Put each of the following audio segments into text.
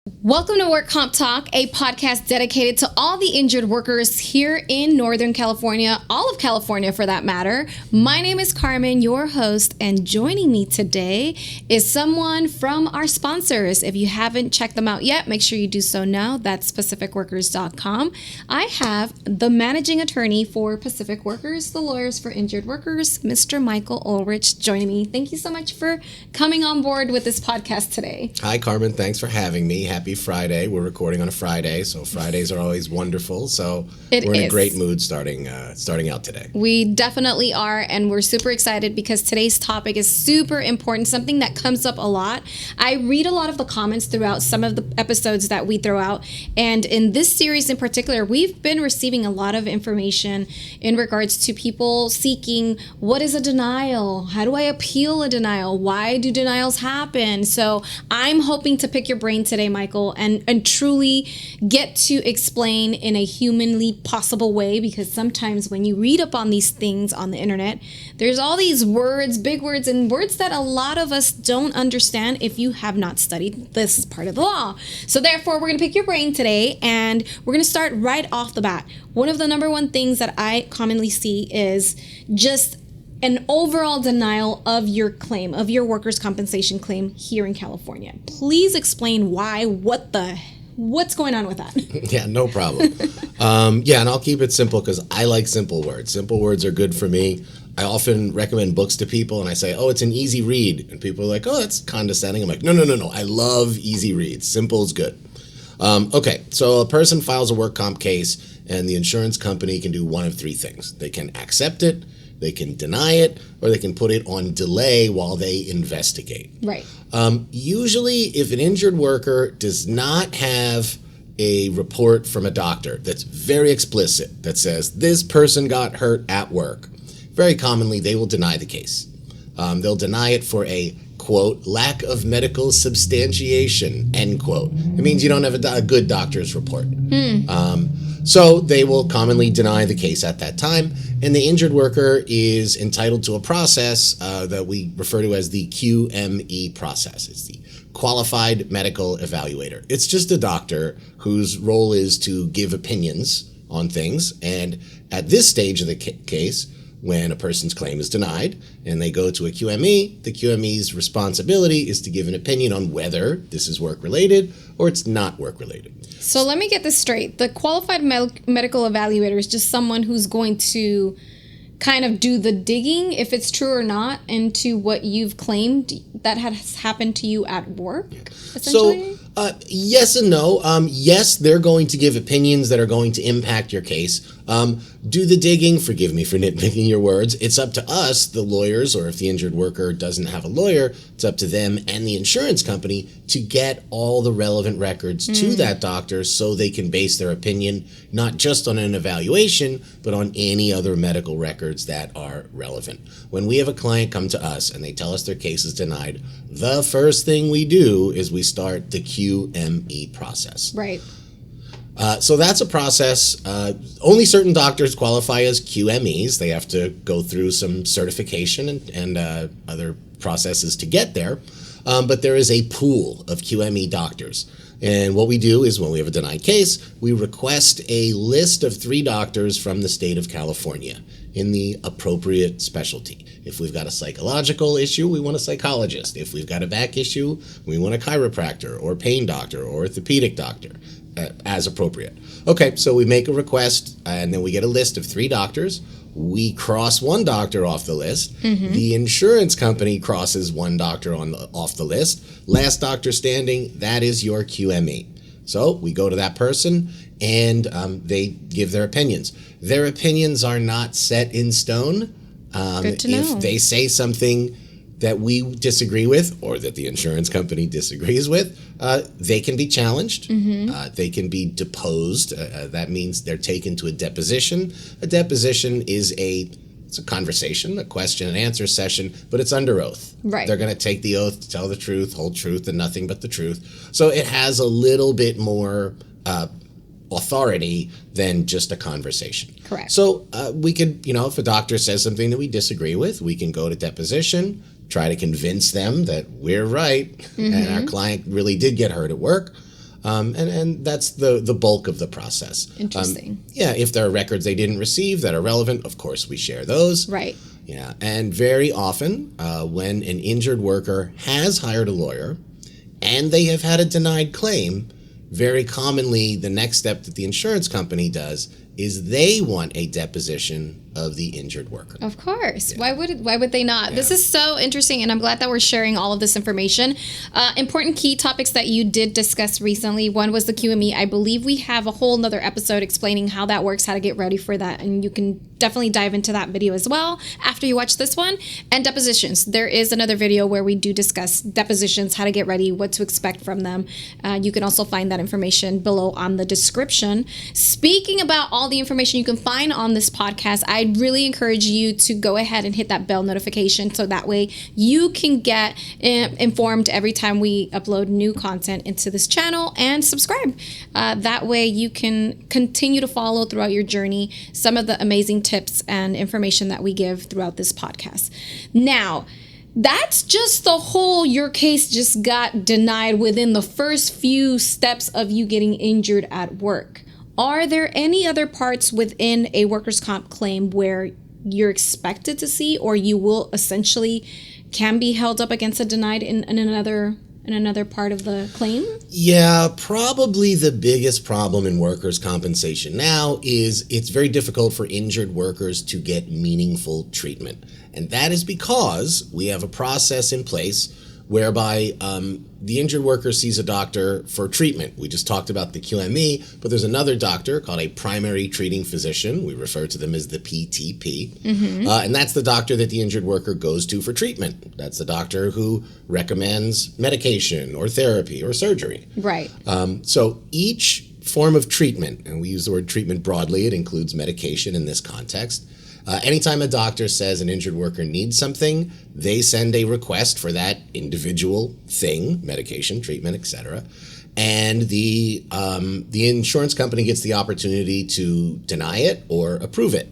Welcome to Work Comp Talk, a podcast dedicated to all the injured workers here in Northern California, all of California for that matter. My name is Carmen, your host, and joining me today is someone from our sponsors. If you haven't checked them out yet, make sure you do so now. That's pacificworkers.com. I have the managing attorney for Pacific Workers, the lawyers for injured workers, Mr. Michael Ulrich, joining me. Thank you so much for coming on board with this podcast today. Hi, Carmen. Thanks for having me. Happy Friday. We're recording on a Friday, so Fridays are always wonderful. So we're in a great mood starting out today. We definitely are, and we're super excited because today's topic is super important, something that comes up a lot. I read a lot of the comments throughout some of the episodes that we throw out, and in this series in particular, we've been receiving a lot of information in regards to people seeking, what is a denial? How do I appeal a denial? Why do denials happen? So I'm hoping to pick your brain today, Michael, and truly get to explain in a humanly possible way, because sometimes when you read up on these things on the internet, there's all these words, big words, and words that a lot of us don't understand if you have not studied this part of the law. So therefore, we're going to pick your brain today, and we're going to start right off the bat. One of the number one things that I commonly see is just an overall denial of your claim, of your workers' compensation claim here in California. Please explain why, what's going on with that? Yeah, no problem. And I'll keep it simple because I like simple words. Simple words are good for me. I often recommend books to people and I say, oh, it's an easy read. And people are like, oh, that's condescending. I'm like, no. I love easy reads. Simple is good. Okay, so a person files a work comp case and the insurance company can do one of three things. They can accept it, they can deny it, or they can put it on delay while they investigate. Right. Usually, if an injured worker does not have a report from a doctor that's very explicit, that says this person got hurt at work, very commonly they will deny the case. They'll deny it for a, quote, lack of medical substantiation, end quote. It means you don't have a good doctor's report. So they will commonly deny the case at that time, and the injured worker is entitled to a process that we refer to as the QME process. It's the Qualified Medical Evaluator. It's just a doctor whose role is to give opinions on things, and at this stage of the case, when a person's claim is denied and they go to a QME, the QME's responsibility is to give an opinion on whether this is work-related or it's not work-related. So let me get this straight. The qualified medical evaluator is just someone who's going to kind of do the digging, if it's true or not, into what you've claimed that has happened to you at work, essentially? So, yes and no. Yes, they're going to give opinions that are going to impact your case. Do the digging. Forgive me for nitpicking your words. It's up to us, the lawyers, or if the injured worker doesn't have a lawyer, it's up to them and the insurance company to get all the relevant records to that doctor so they can base their opinion not just on an evaluation, but on any other medical records that are relevant. When we have a client come to us and they tell us their case is denied, the first thing we do is we start the QME process. Right. So that's a process. Only certain doctors qualify as QMEs. They have to go through some certification and other processes to get there. But there is a pool of QME doctors. And what we do is when we have a denied case, we request a list of 3 doctors from the state of California in the appropriate specialty. If we've got a psychological issue, we want a psychologist. If we've got a back issue, we want a chiropractor or pain doctor or orthopedic doctor, as appropriate. Okay, so we make a request and then we get a list of 3 doctors. We cross one doctor off the list. The insurance company crosses one doctor off the list. Last doctor standing, that is your QME. So we go to that person and they give their opinions. Their opinions are not set in stone. Good to know. If they say something that we disagree with or that the insurance company disagrees with, they can be challenged. They can be deposed. That means they're taken to a deposition. A deposition is it's a conversation, a question and answer session, but it's under oath. Right. They're going to take the oath to tell the truth, whole truth, and nothing but the truth. So it has a little bit more authority than just a conversation. Correct. So we could, if a doctor says something that we disagree with, we can go to deposition, try to convince them that we're right and our client really did get hurt at work. And that's the bulk of the process. Interesting. Yeah, if there are records they didn't receive that are relevant, of course we share those. Right. Yeah, and very often when an injured worker has hired a lawyer and they have had a denied claim, very commonly the next step that the insurance company does is they want a deposition of the injured worker. Of course. Yeah. Why would they not? Yeah. This is so interesting, and I'm glad that we're sharing all of this information. Important key topics that you did discuss recently. One was the QME. I believe we have a whole nother episode explaining how that works, how to get ready for that, and you can definitely dive into that video as well after you watch this one. And depositions. There is another video where we do discuss depositions, how to get ready, what to expect from them. You can also find that information below on the description. Speaking about all the information you can find on this podcast, I'd really encourage you to go ahead and hit that bell notification so that way you can get informed every time we upload new content into this channel, and subscribe. That way you can continue to follow throughout your journey some of the amazing tips and information that we give throughout this podcast. Now, that's just the whole your case just got denied within the first few steps of you getting injured at work. Are there any other parts within a workers' comp claim where you're expected to see, or you will essentially can be held up against a denied in another part of the claim? Yeah, probably the biggest problem in workers' compensation now is it's very difficult for injured workers to get meaningful treatment. And that is because we have a process in place whereby the injured worker sees a doctor for treatment. We just talked about the QME, but there's another doctor called a primary treating physician. We refer to them as the PTP. Mm-hmm. And that's the doctor that the injured worker goes to for treatment. That's the doctor who recommends medication or therapy or surgery. Right. So each form of treatment, and we use the word treatment broadly, it includes medication in this context. Anytime a doctor says an injured worker needs something, they send a request for that individual thing, medication, treatment, etc. And the insurance company gets the opportunity to deny it or approve it.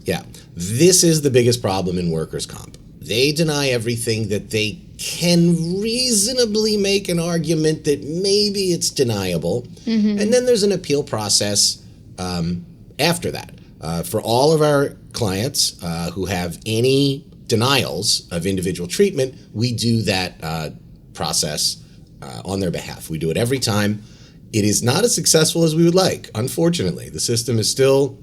Yeah, this is the biggest problem in workers' comp. They deny everything that they can reasonably make an argument that maybe it's deniable. Mm-hmm. And then there's an appeal process after that. For all of our clients who have any denials of individual treatment, we do that process on their behalf. We do it every time. It is not as successful as we would like, unfortunately. The system is still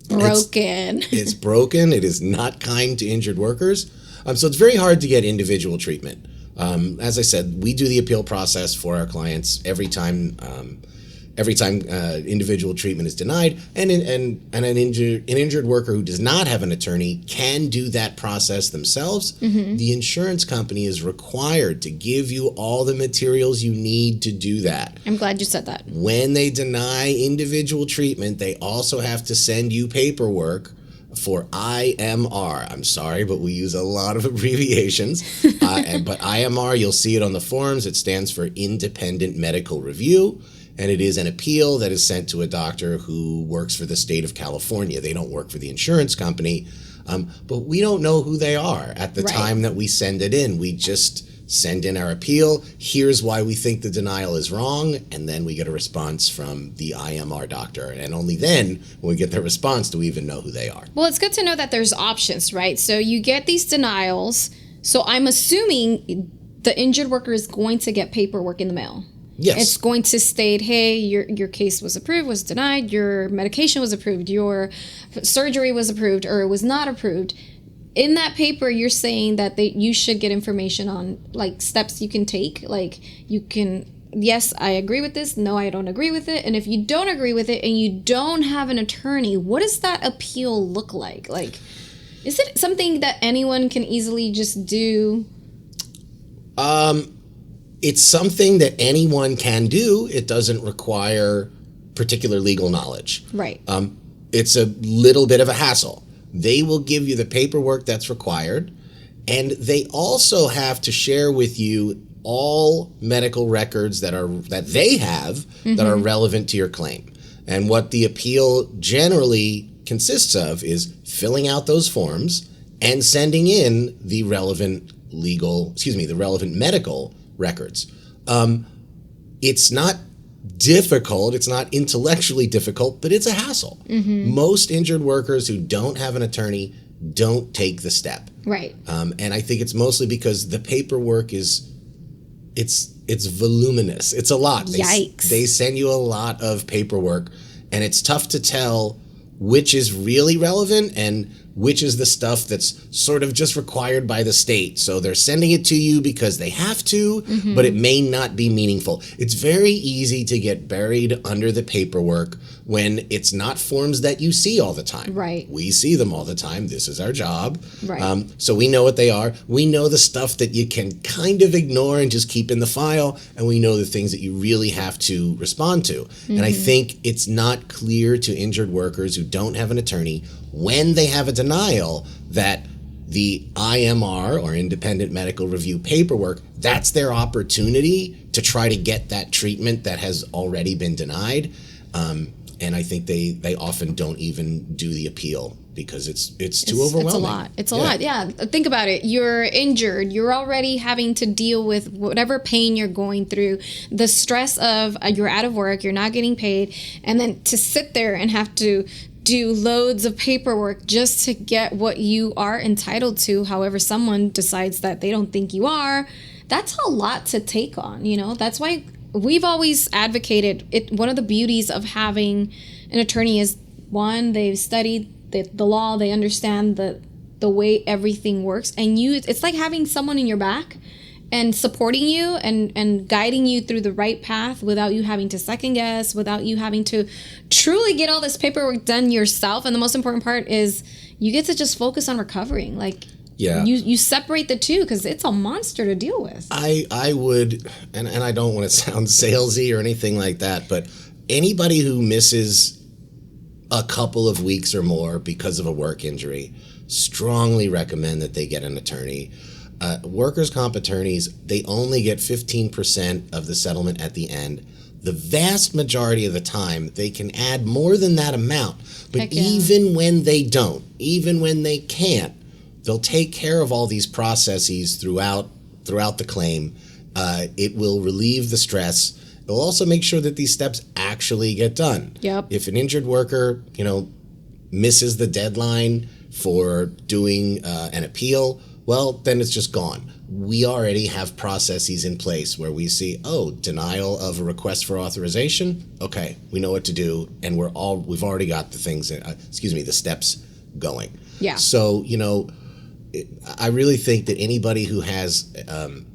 broken. It's broken. It is not kind to injured workers. So it's very hard to get individual treatment. As I said, we do the appeal process for our clients every time individual treatment is denied, and an injured worker who does not have an attorney can do that process themselves. Mm-hmm. The insurance company is required to give you all the materials you need to do that. I'm glad you said that. When they deny individual treatment, they also have to send you paperwork for IMR. I'm sorry, but we use a lot of abbreviations. But IMR, you'll see it on the forms. It stands for Independent Medical Review. And it is an appeal that is sent to a doctor who works for the state of California. They don't work for the insurance company, but we don't know who they are at the time that we send it in. We just send in our appeal. Here's why we think the denial is wrong, and then we get a response from the IMR doctor. And only then, when we get the response, do we even know who they are. Well, it's good to know that there's options, right? So you get these denials. So I'm assuming the injured worker is going to get paperwork in the mail. Yes. It's going to state, hey, your case was approved, was denied, your medication was approved, your surgery was approved, or it was not approved. In that paper, you're saying that you should get information on, like, steps you can take. Like, you can, yes, I agree with this, no, I don't agree with it. And if you don't agree with it and you don't have an attorney, what does that appeal look like? Like, is it something that anyone can easily just do? It's something that anyone can do. It doesn't require particular legal knowledge. Right. It's a little bit of a hassle. They will give you the paperwork that's required, and they also have to share with you all medical records that they have mm-hmm. that are relevant to your claim. And what the appeal generally consists of is filling out those forms and sending in the relevant medical records. It's not difficult. It's not intellectually difficult, but it's a hassle. Most injured workers who don't have an attorney don't take the step. Right. And I think it's mostly because the paperwork it's voluminous. It's a lot. Yikes. They send you a lot of paperwork, and it's tough to tell which is really relevant and which is the stuff that's sort of just required by the state. So they're sending it to you because they have to, but it may not be meaningful. It's very easy to get buried under the paperwork when it's not forms that you see all the time. Right. We see them all the time. This is our job. Right. So we know what they are. We know the stuff that you can kind of ignore and just keep in the file, and we know the things that you really have to respond to. And I think it's not clear to injured workers who don't have an attorney when they have a denial that the IMR, or independent medical review paperwork, that's their opportunity to try to get that treatment that has already been denied. And I think they often don't even do the appeal because it's too overwhelming. It's a lot. It's a lot. Yeah. Think about it. You're injured. You're already having to deal with whatever pain you're going through, the stress of you're out of work, you're not getting paid, and then to sit there and have to do loads of paperwork just to get what you are entitled to. However, someone decides that they don't think you are. That's a lot to take on, you know? That's why we've always advocated it. One of the beauties of having an attorney is, one, they've studied the law, they understand the way everything works, and it's like having someone in your back and supporting you and guiding you through the right path without you having to second guess, without you having to truly get all this paperwork done yourself. And the most important part is you get to just focus on recovering. Like, yeah, you separate the two because it's a monster to deal with. I would, and I don't want to sound salesy or anything like that, but anybody who misses a couple of weeks or more because of a work injury, strongly recommend that they get an attorney. Workers' comp attorneys, they only get 15% of the settlement at the end. The vast majority of the time, they can add more than that amount. But even when they don't, even when they can't, they'll take care of all these processes throughout the claim. It will relieve the stress. It will also make sure that these steps actually get done. Yep. If an injured worker, misses the deadline for doing an appeal, well, then it's just gone. We already have processes in place where we see, denial of a request for authorization. Okay, we know what to do, and we've already got the things, the steps going. Yeah. So, I really think that anybody who has an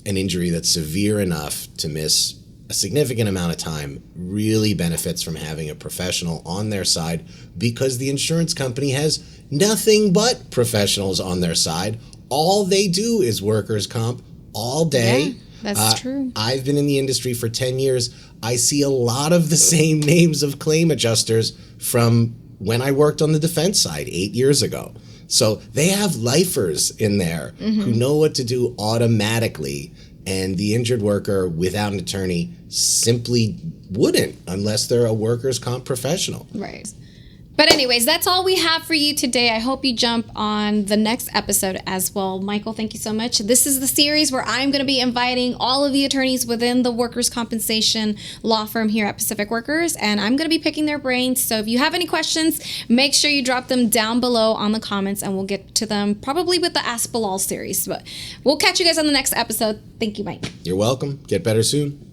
injury that's severe enough to miss a significant amount of time really benefits from having a professional on their side, because the insurance company has nothing but professionals on their side. All they do is workers' comp all day. Yeah, that's true. I've been in the industry for 10 years. I see a lot of the same names of claim adjusters from when I worked on the defense side 8 years ago. So they have lifers in there who know what to do automatically, and the injured worker without an attorney simply wouldn't unless they're a workers' comp professional. Right. But anyways, that's all we have for you today. I hope you jump on the next episode as well. Michael, thank you so much. This is the series where I'm going to be inviting all of the attorneys within the workers' compensation law firm here at Pacific Workers, and I'm going to be picking their brains. So if you have any questions, make sure you drop them down below on the comments, and we'll get to them probably with the Ask Bilal series. But we'll catch you guys on the next episode. Thank you, Mike. You're welcome. Get better soon.